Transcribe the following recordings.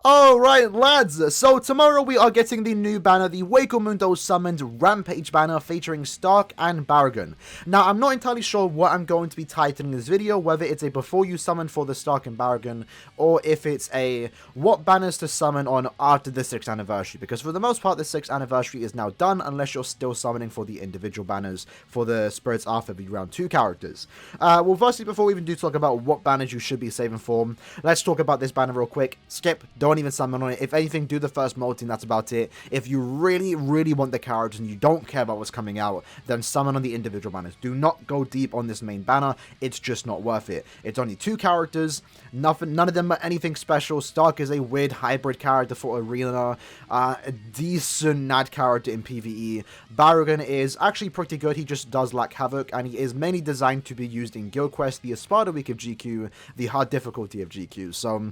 Alright lads, so tomorrow we are getting the new banner, the Waco Mundo summoned Rampage banner featuring Stark and Baragon. Now I'm not entirely sure what I'm going to be titling this video, whether it's a before you summon for the Stark and Baragon, or if it's a what banners to summon on after the 6th anniversary, because for the most part the 6th anniversary is now done unless you're still summoning for the individual banners for the Spirits after the round 2 characters. Well firstly, before we even do talk about what banners you should be saving for, let's talk about this banner real quick. Skip, don't even summon on it. If anything, do the first multi and that's about it. If you really want the characters and you don't care about what's coming out, then summon on the individual banners. Do not go deep on this main banner. It's just not worth it. It's only 2 characters. None of them are anything special. Stark is a weird hybrid character for Arena. A decent NAD character in PvE. Baragon is actually pretty good. He just does lack Havoc, and he is mainly designed to be used in Guild Quest, the Espada week of GQ, the hard difficulty of GQ. So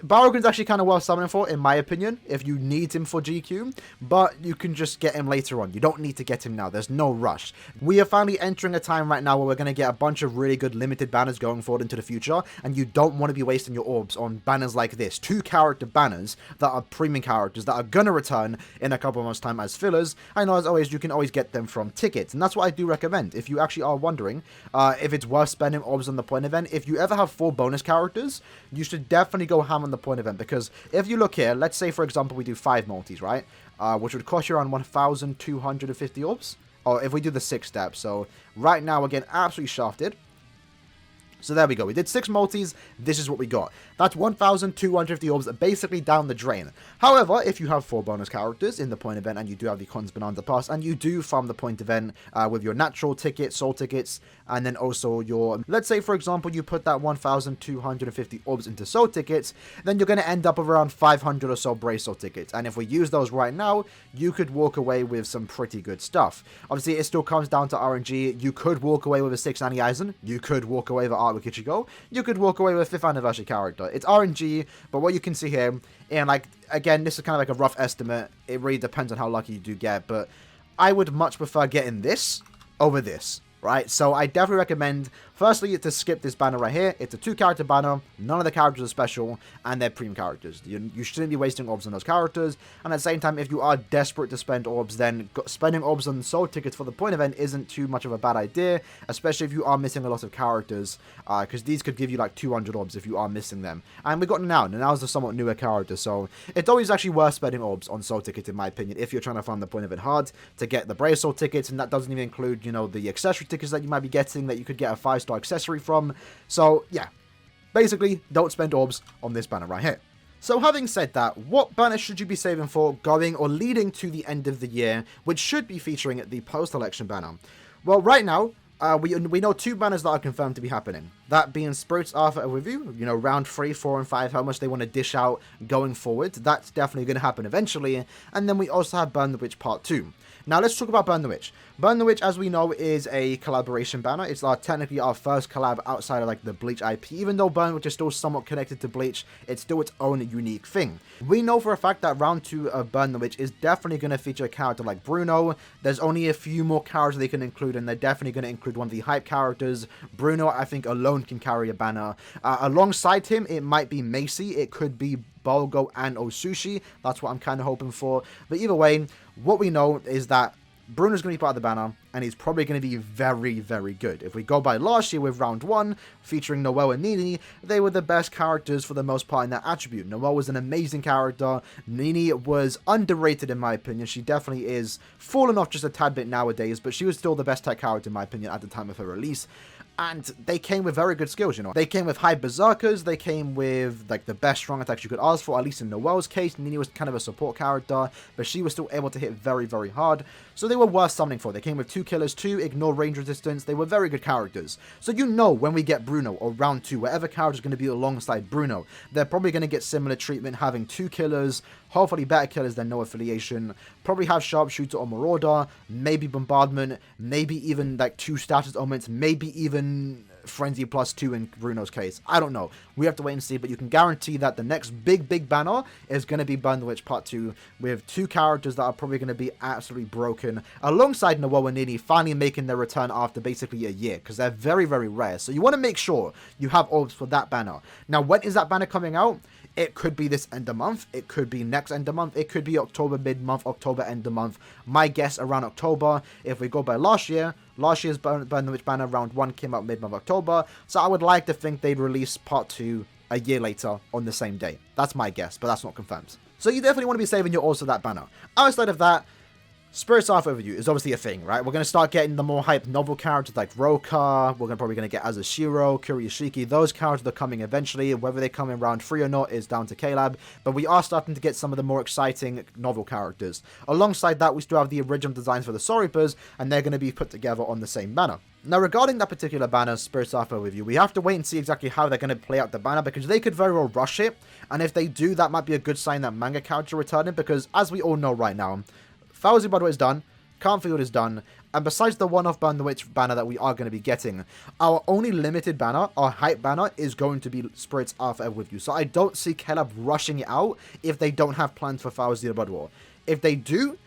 Baragon's actually kind of worth summoning for, in my opinion, if you need him for GQ, but you can just get him later on. You don't need to get him now. There's no rush. We are finally entering a time right now where we're going to get a bunch of really good limited banners going forward into the future, and you don't want to be wasting your orbs on banners like this. 2-character banners that are premium characters that are going to return in a couple of months' time as fillers. I know, as always, you can always get them from tickets, and that's what I do recommend. If you actually are wondering if it's worth spending orbs on the point event, if you ever have 4 bonus characters, you should definitely go ham on the point event, because if you look here, let's say for example we do 5 multis, right, which would cost you around 1,250 orbs, or if we do the 6 step. So right now we're getting absolutely shafted. So there we go. We did 6 multis. This is what we got. That's 1,250 orbs basically down the drain. However, if you have 4 bonus characters in the point event and you do have the Cons Bonanza Pass and you do farm the point event with your natural tickets, soul tickets, and then also your, let's say for example you put that 1,250 orbs into soul tickets, then you're going to end up with around 500 or so Brave Soul tickets. And if we use those right now, you could walk away with some pretty good stuff. Obviously, it still comes down to RNG. You could walk away with a 6 Annie Eisen. You could walk away with Art Ichigo. You could walk away with a 5th anniversary character. It's RNG, but what you can see here, and like, again, this is kind of like a rough estimate. It really depends on how lucky you do get, but I would much prefer getting this over this, right? So I definitely recommend, firstly, to skip this banner right here. It's a 2-character banner. None of the characters are special, and they're premium characters. You shouldn't be wasting orbs on those characters. And at the same time, if you are desperate to spend orbs, then spending orbs on soul tickets for the point event isn't too much of a bad idea, especially if you are missing a lot of characters, because these could give you like 200 orbs if you are missing them. And we got Nanao. Nanao is a somewhat newer character, so it's always actually worth spending orbs on soul tickets, in my opinion, if you're trying to farm the point event hard to get the Brave Soul tickets, and that doesn't even include, you know, the accessory tickets that you might be getting that you could get a 5-star accessory from. So yeah, basically don't spend orbs on this banner right here. So having said that, what banner should you be saving for going or leading to the end of the year, which should be featuring the post-election banner? Well, right now, we know 2 banners that are confirmed to be happening. That being Spirits After a Review, you know, round 3, 4, and 5, how much they want to dish out going forward. That's definitely going to happen eventually. And then we also have Burn the Witch Part 2. Now let's talk about Burn the Witch. Burn the Witch, as we know, is a collaboration banner. It's technically our first collab outside of like the Bleach IP. Even though Burn the Witch is still somewhat connected to Bleach, it's still its own unique thing. We know for a fact that round 2 of Burn the Witch is definitely going to feature a character like Bruno. There's only a few more characters they can include, and they're definitely going to include one of the hype characters. Bruno, I think, alone can carry a banner. Alongside him, it might be Macy. It could be Bolgo and Osushi. That's what I'm kind of hoping for. But either way, what we know is that Bruno's going to be part of the banner, and he's probably going to be very, very good. If we go by last year with round 1, featuring Noelle and Nini, they were the best characters for the most part in that attribute. Noelle was an amazing character. Nini was underrated in my opinion. She definitely is fallen off just a tad bit nowadays, but she was still the best tech character in my opinion at the time of her release. And they came with very good skills, you know. They came with high berserkers, they came with, like, the best strong attacks you could ask for, at least in Noelle's case. Nini was kind of a support character, but she was still able to hit very, very hard. So they were worth summoning for. They came with 2 killers, 2 ignore range resistance. They were very good characters. So you know when we get Bruno, or round 2, whatever character is going to be alongside Bruno, they're probably going to get similar treatment, having 2 killers, hopefully better killers than No Affiliation, probably have Sharpshooter or Marauder, maybe Bombardment, maybe even like 2 status augments, maybe even Frenzy +2 in Bruno's case. I don't know. We have to wait and see, but you can guarantee that the next big banner is going to be Burn the Witch Part 2, with 2 characters that are probably going to be absolutely broken, alongside Noelle and Nini finally making their return after basically a year, because they're very, very rare. So you want to make sure you have orbs for that banner. Now, when is that banner coming out? It could be this end of month, it could be next end of month, it could be October mid-month, October end of month. My guess around October, if we go by last year's Burn the Witch banner round 1 came out mid-month October, so I would like to think they'd release part 2 a year later on the same day. That's my guess, but that's not confirmed. So you definitely want to be saving your orbs for that banner. Outside of that, Spirit's Art Overview is obviously a thing, right? We're going to start getting the more hyped novel characters like Roka. We're probably going to get Azushiro, Kuryoshiki. Those characters are coming eventually. Whether they come in round 3 or not is down to Caleb. But we are starting to get some of the more exciting novel characters. Alongside that, we still have the original designs for the Sorry Reapers, and they're going to be put together on the same banner. Now, regarding that particular banner, Spirit's Art Overview, we have to wait and see exactly how they're going to play out the banner, because they could very well rush it. And if they do, that might be a good sign that manga characters are returning, because as we all know right now, Thousand Blood is done, Canfield is done, and besides the one-off Burn the Witch banner that we are going to be getting, our only limited banner, our hype banner, is going to be Spirit's Art With You. So I don't see Caleb rushing it out if they don't have plans for Thousand Blood War. If they do,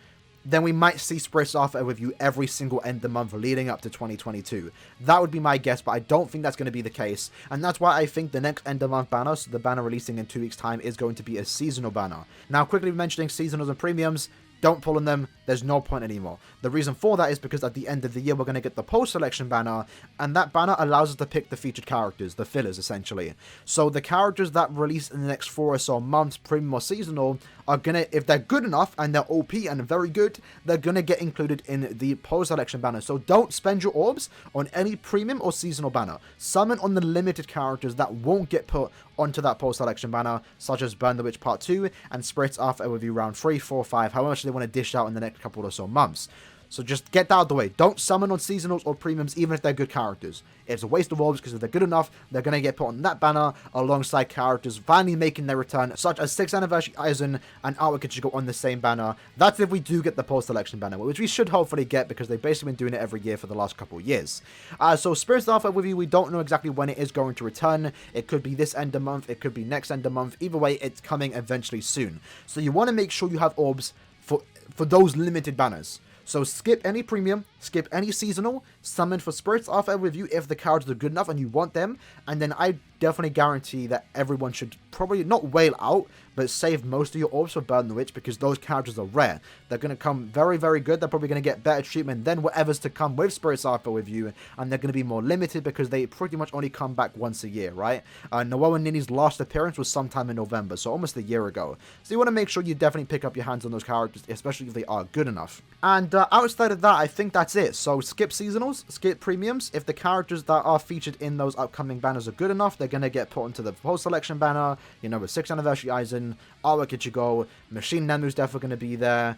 then we might see Spirit's Art With You every single end of the month leading up to 2022. That would be my guess, but I don't think that's going to be the case. And that's why I think the next end of month banner, so the banner releasing in 2 weeks' time, is going to be a seasonal banner. Now, quickly mentioning seasonals and premiums, don't pull on them, there's no point anymore. The reason for that is because at the end of the year we're going to get the post-selection banner, and that banner allows us to pick the featured characters, the fillers essentially. So the characters that release in the next 4 or so months, premium or seasonal, are going to, if they're good enough and they're OP and very good, they're going to get included in the post-selection banner. So don't spend your orbs on any premium or seasonal banner. Summon on the limited characters that won't get put onto that post-selection banner, such as Burn the Witch Part 2 and Spirit's Art Overview round 3, 4, 5, how much they want to dish out in the next couple or so months. So just get that out of the way. Don't summon on seasonals or premiums, even if they're good characters. It's a waste of orbs, because if they're good enough, they're going to get put on that banner alongside characters finally making their return, such as 6th Anniversary Aizen and Aaroniero on the same banner. That's if we do get the post-election banner, which we should hopefully get, because they've basically been doing it every year for the last couple of years. So Spirit's Art With You, we don't know exactly when it is going to return. It could be this end of month, it could be next end of month. Either way, it's coming eventually soon. So you want to make sure you have orbs for those limited banners. So skip any premium, skip any seasonal, summon for Spirit's Art With You if the characters are good enough and you want them, and then I definitely guarantee that everyone should probably not wail out, but save most of your orbs for Burn the Witch, because those characters are rare. They're going to come very, very good. They're probably going to get better treatment than whatever's to come with Spirit's Art With You, and they're going to be more limited because they pretty much only come back once a year, right? Noah and Nini's last appearance was sometime in November, so almost a year ago. So you want to make sure you definitely pick up your hands on those characters, especially if they are good enough. And outside of that, I think that's it. So skip seasonals, skip premiums. If the characters that are featured in those upcoming banners are good enough, they're going to get put onto the post-selection banner. You know, with 6th Anniversary Aizen, Aaroniero, Machine Nemu's definitely going to be there.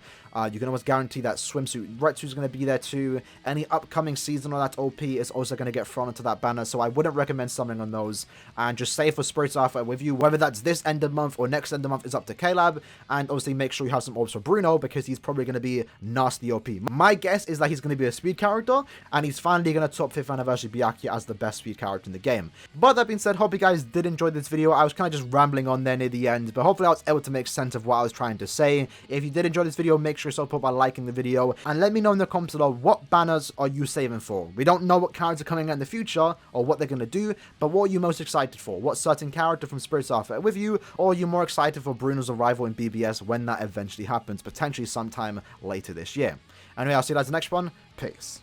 You can almost guarantee that Swimsuit Retsu is going to be there too. Any upcoming seasonal that's OP is also going to get thrown into that banner, so I wouldn't recommend summoning on those. And just save for Spirit's Art With You, whether that's this end of month or next end of month is up to Caleb. And obviously make sure you have some orbs for Bruno, because he's probably going to be nasty OP. My guess is that he's going to be a speed character, and he's finally going to top 5th Anniversary Byakuya as the best speed character in the game. But that being said, hope you guys did enjoy this video. I was kind of just rambling on there near the end, but hopefully I was able to make sense of what I was trying to say. If you did enjoy this video, make sure you support by liking the video, and let me know in the comments below what banners are you saving for. We don't know what characters are coming out in the future or what they're going to do, but what are you most excited for? What certain character from Spirit's Art With You, or are you more excited for Bruno's arrival in BBS when that eventually happens, potentially sometime later this year? Anyway, I'll see you guys in the next one. Peace.